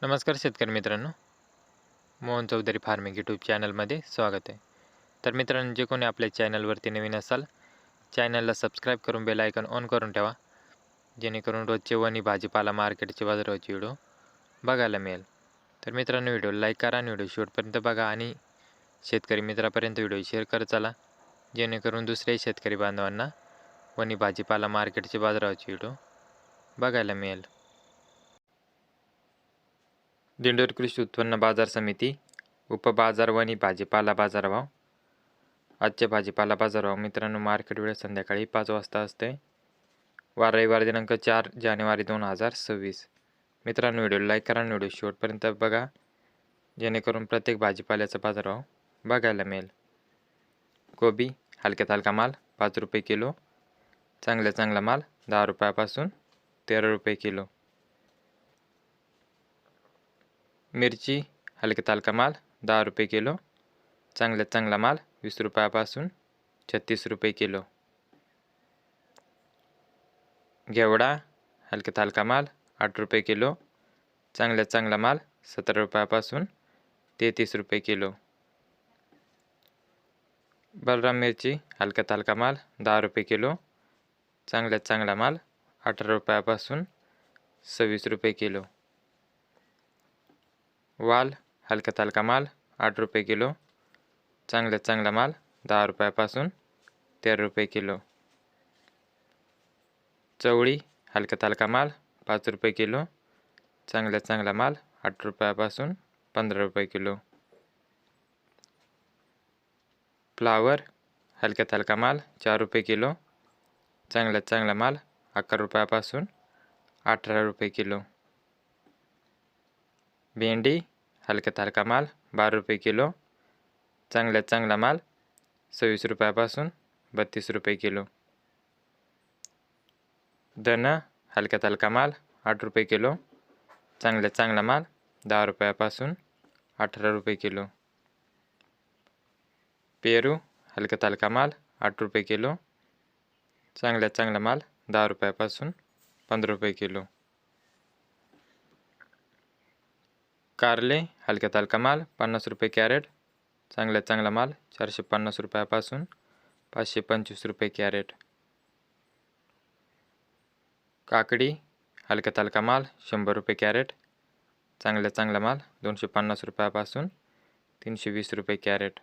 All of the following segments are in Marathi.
नमस्कार शेतकरी मित्रांनो, मोहन चौधरी फार्मिंग यूट्यूब चॅनलमध्ये स्वागत आहे. तर मित्रांनो, जे कोणी आपल्या चॅनलवरती नवीन असाल, चॅनलला सबस्क्राईब करून बेल आयकॉन ऑन करून ठेवा, जेणेकरून रोजचे वणी भाजीपाला मार्केटचे बाजाराचे व्हिडिओ बघायला मिळेल. तर मित्रांनो, व्हिडिओ लाईक करा आणि व्हिडिओ शेवटपर्यंत बघा आणि शेतकरी मित्रापर्यंत व्हिडिओ शेअर करत चला, जेणेकरून दुसऱ्याही शेतकरी बांधवांना वणी भाजीपाला मार्केटचे बाजाराचे व्हिडिओ बघायला मिळेल. दिंडोरी कृषी उत्पन्न बाजार समिती उपबाजार वणी भाजीपाला बाजारभाव. आजचे भाजीपाला बाजारभाव मित्रांनो, मार्केट वेळ संध्याकाळी 5 वाजता असते. वार रविवार दिनांक 4 जानेवारी 2026. मित्रांनो, व्हिडिओ लाईक करा आणि व्हिडिओ शेवटपर्यंत बघा, जेणेकरून प्रत्येक भाजीपाल्याचा बाजारभाव बघायला मिळेल. कोबी हलक्यात हलका माल 5 रुपये किलो, चांगला माल 10 रुपयापासून 13 रुपये किलो. मिरची हलक्यात हलका माल 10 रुपये किलो, चांगला माल 20 रुपयापासून 36 रुपये किलो. घेवडा हलक्यात हलका माल 8 रुपये किलो, चांगला माल 17 रुपयापासून 33 रुपये किलो. बलराम मिरची हलक्यात हलका माल 10 रुपये किलो, चांगला माल 18 रुपयापासून 26 रुपये किलो. वाल हलक्यात हलका माल 8 रुपये किलो, चांगला माल 10 रुपयापासून 13 रुपये किलो. चवळी हलक्यात हलका माल 5 रुपये किलो, चांगला माल 8 रुपयापासून 15 रुपये किलो. फ्लावर हलक्यात हलका माल 4 रुपये किलो, चांगला माल 11 रुपयापासून 18 रुपये किलो. भेंडी हलक्यात हलका माल 12 रुपये किलो, चांगला माल 26 रुपयापासून 32 रुपये किलो. धना हलक्यात हलका माल 8 रुपये किलो, चांगला माल 10 रुपयापासून 18 रुपये किलो. पेरू हलक्यात हलका माल 8 रुपये किलो, चांगला माल 10 रुपयापासून 15 रुपये किलो. कारले हलक्यात हलका माल 50 रुपये कॅरेट, चांगला माल 450 रुपयापासून 525 रुपये कॅरेट. काकडी हलक्यात हलका माल 100 रुपये कॅरेट, चांगला माल 250 रुपयापासून 320 रुपये कॅरेट.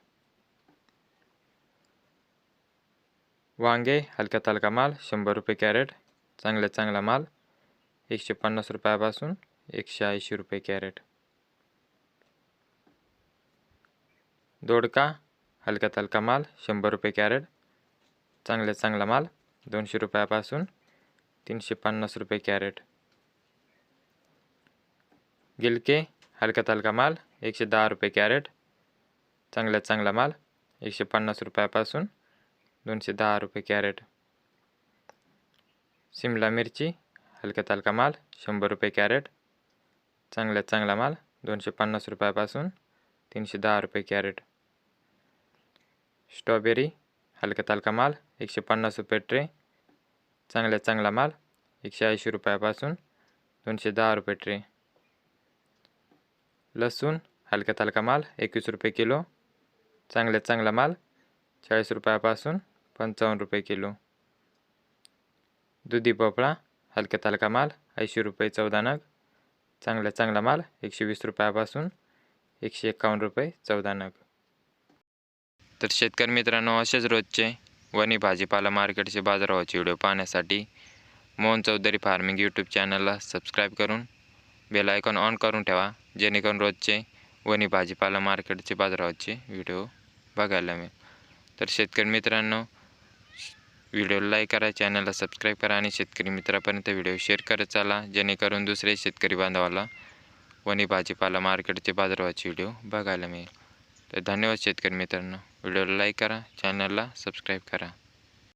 वांगे हलक्यात हलका माल 100 रुपये कॅरेट, चांगला माल 150 रुपयापासून 180 रुपये कॅरेट. दोडका हलक्यात हलका माल 100 रुपये कॅरेट, चांगला माल 200 रुपयापासून 350 रुपये कॅरेट. गिलके हलक्यात हलका माल 110 रुपये कॅरेट, चांगला माल 150 रुपयापासून 210 रुपये कॅरेट. शिमला मिरची हलक्यात हलका माल 100 रुपये कॅरेट, चांगला माल 250 रुपयापासून 310 रुपये कॅरेट. स्ट्रॉबेरी हलक्यात हलका माल 150 रुपये ट्रे, चांगला माल 180 रुपयापासून 210 रुपये ट्रे. लसूण हलक्यात हलका माल 21 रुपये किलो, चांगला माल 40 रुपयापासून 55 रुपये किलो. दुधी भोपळा हलक्यात हलका माल 80 रुपये 14 नग, चांगला माल 120 रुपयापासून 151 रुपये 14 नग. तर शेतकरी मित्रांनो, असेच रोजचे वणी भाजीपाला मार्केटचे बाजारभावाचे व्हिडिओ पाहण्यासाठी मोहन चौधरी फार्मिंग यूट्यूब चॅनलला सबस्क्राईब करून बेल आयकॉन ऑन करून ठेवा, जेणेकरून रोजचे वणी भाजीपाला मार्केटचे बाजारभावाचे व्हिडिओ बघायला मिळेल. तर शेतकरी मित्रांनो, व्हिडिओला लाईक करा, चॅनलला सबस्क्राईब करा आणि शेतकरी मित्रापर्यंत व्हिडिओ शेअर करत चला, जेणेकरून दुसरे शेतकरी बांधवाला वणी भाजीपाला मार्केटचे बाजारभावाचे व्हिडिओ बघायला मिळेल. तर धन्यवाद शेतकरी मित्रांनो. व्हिडिओला लाईक करा, चॅनलला सबस्क्राईब करा.